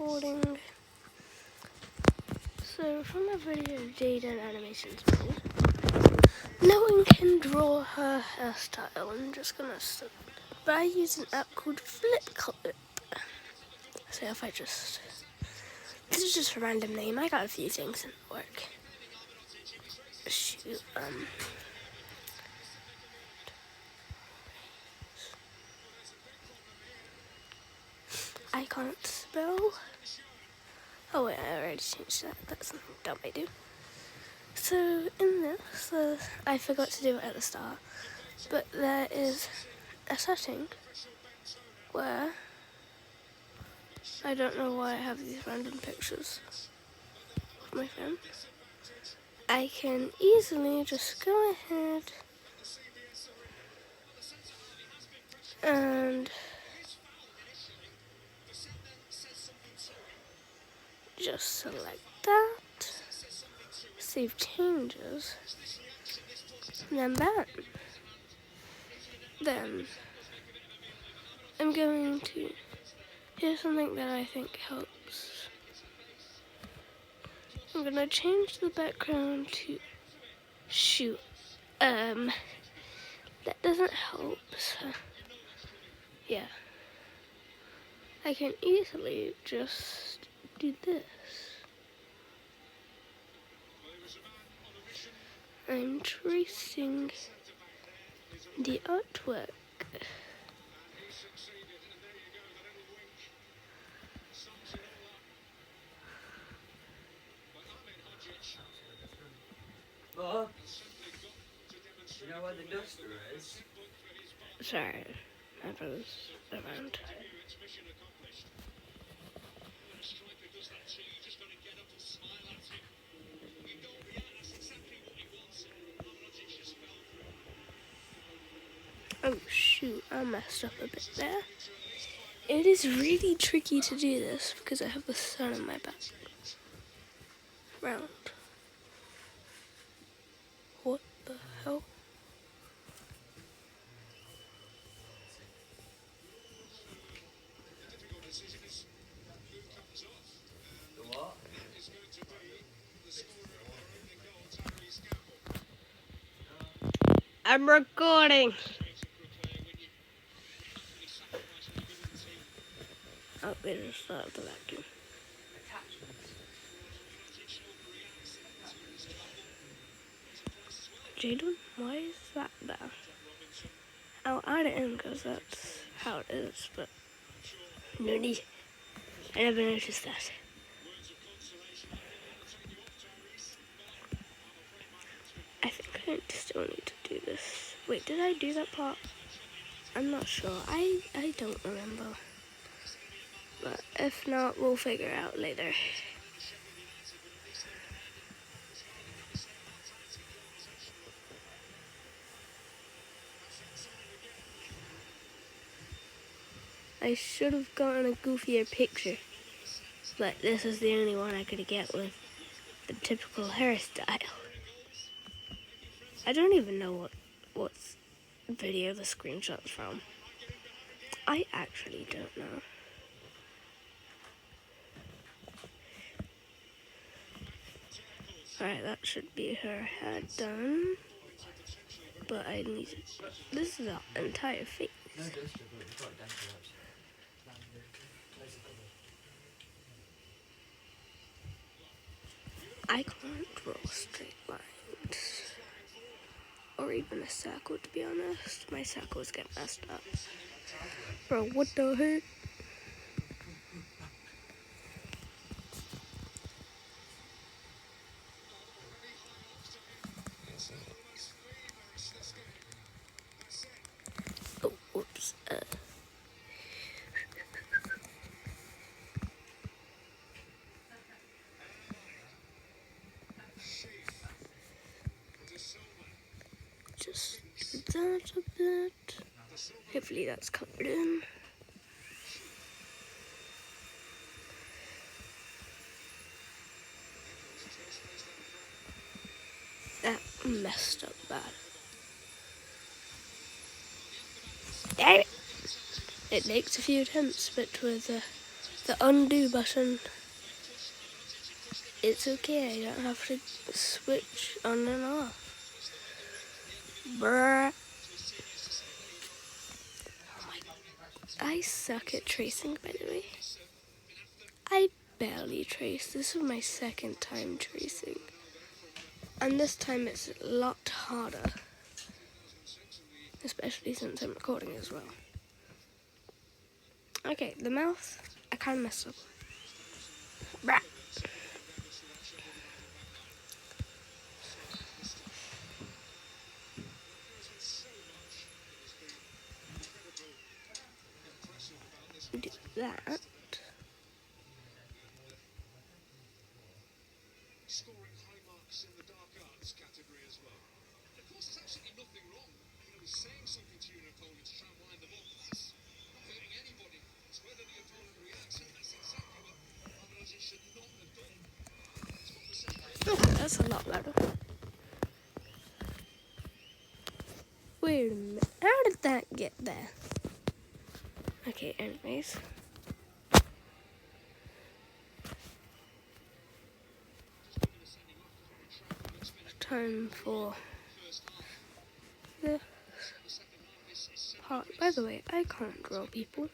recording. So from a video Jade and Animations made, no one can draw her hairstyle. I'm just gonna start by using an app called Flipclip. So if I just, this is just a random name. I got a few things in work. Shoot, I can't spell. Oh wait, I already changed that. That's something dumb I do. So in this, I forgot to do it at the start, but there is a setting where, I don't know why I have these random pictures of my friends. I can easily just go ahead and just select that, save changes, and then that. Then I'm going to, here's something that I think helps. I'm gonna change the background to shoot. That doesn't help, so yeah. I can easily just do this. I'm tracing the artwork. Bob, you know where the duster is? Sorry, my brother's around. Oh shoot, I messed up a bit there. It is really tricky to do this because I have the sun in my background. What the hell? The what? I'm recording! Oh, it just started the vacuum. Jaden, why is that there? I'll add it in because that's how it is, but no need. I never noticed that. I think I still need to do this. Wait, did I do that part? I'm not sure. I don't remember. But if not, we'll figure out later. I should have gotten a goofier picture. But this is the only one I could get with the typical hairstyle. I don't even know what video the screenshot's from. I actually don't know. Alright, that should be her head done. But I need to, this is our entire face. No duster, but we've got dental wipes. I can't draw straight lines. Or even a circle, to be honest. My circles get messed up. Bro, what the heck? Oh, whoops. Just that a bit. Hopefully that's covered in. That messed up bad. Damn it! It takes a few attempts, but with the undo button. It's okay, I don't have to switch on and off. Bruh. I suck at tracing, by the way. I barely trace. This is my second time tracing. And this time it's a lot harder. Especially since I'm recording as well. Okay, the mouth, I kind of messed up. Bruh. Do that. Scoring high marks in the dark arts category as well. Of course, there's absolutely nothing wrong. Saying something to your opponent to try and wind them up. That's not hurting anybody. It's whether the opponent reacts, and that's exactly what Ramirez should not have done. Okay, that's a lot better. Wait a minute. How did that get there? Okay, anyways. Time for this part. By the way, I can't draw people.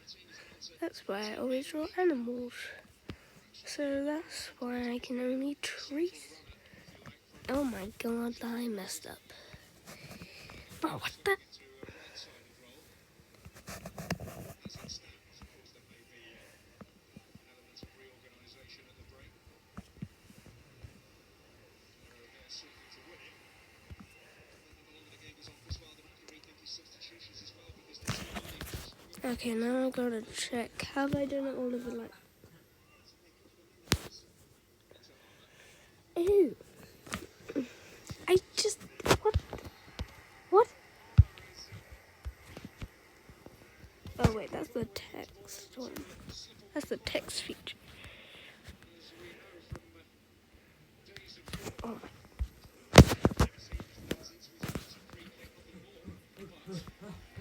That's why I always draw animals. So that's why I can only trace. Oh my god, I messed up. Oh, what the? Okay, now I gotta check. Have I done it all of the light? Ew. I just. What? What? Oh, wait, that's the text one. That's the text feature. Oh,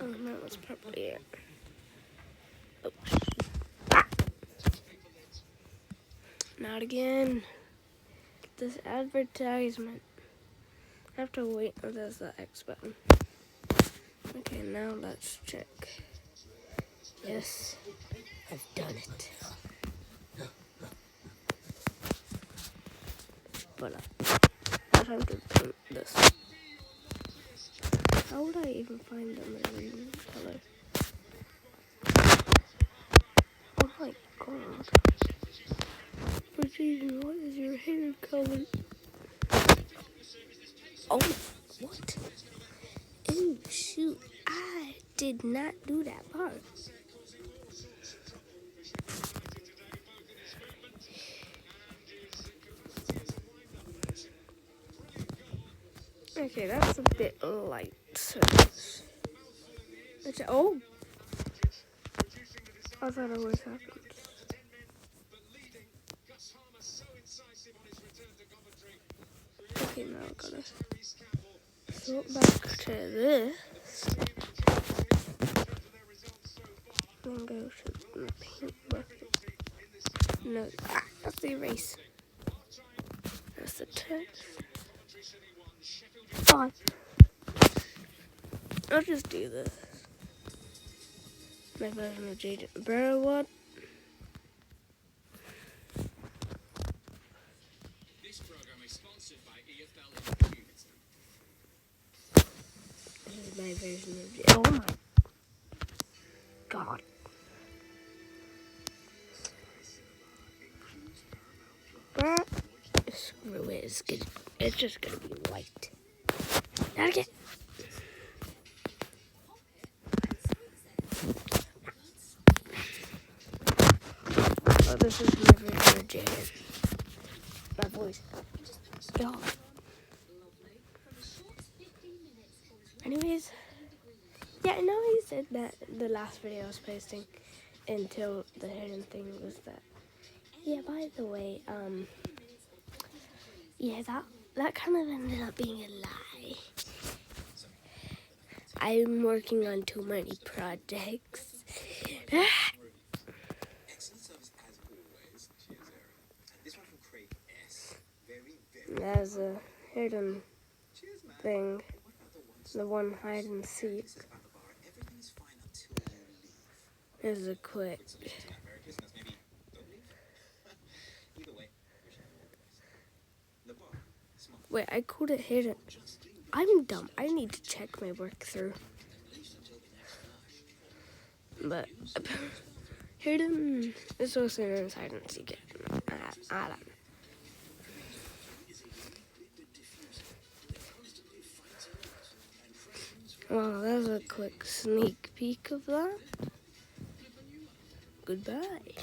oh no, that's probably it. Oh. Ah. Not again. This advertisement. I have to wait until there's the X button. Okay, now let's check. Yes, I've done it. But I have to paint this. How would I even find them in green color? Oh my god. Precision, what is your hair color? Oh, what? Oh, shoot. I did not do that part. Okay, that's a bit light. So oh! I thought it always happens. Okay, now I've got to sort back to this. Then go to the paint bucket. No, that's the erase. That's the text. Fine. I'll just do this. My version of Jaden. Bro, what? This program is sponsored by EFL. This is my version of Jaden. Oh my god. Bro, screw it. It's just gonna be white. Not again. Oh, this is my version of Jaden. My voice. God. Anyways, yeah, I know he said that the last video I was posting until the hidden thing was that. Yeah, by the way, yeah, that kind of ended up being a lie. I'm working on too many projects. There's a hidden thing. The one hide and seek. There's a quick. Wait, I called it hidden. I'm dumb. I need to check my work through. But hidden is also known as hide and seek. I don't know. Well, there's a quick sneak peek of that. Goodbye.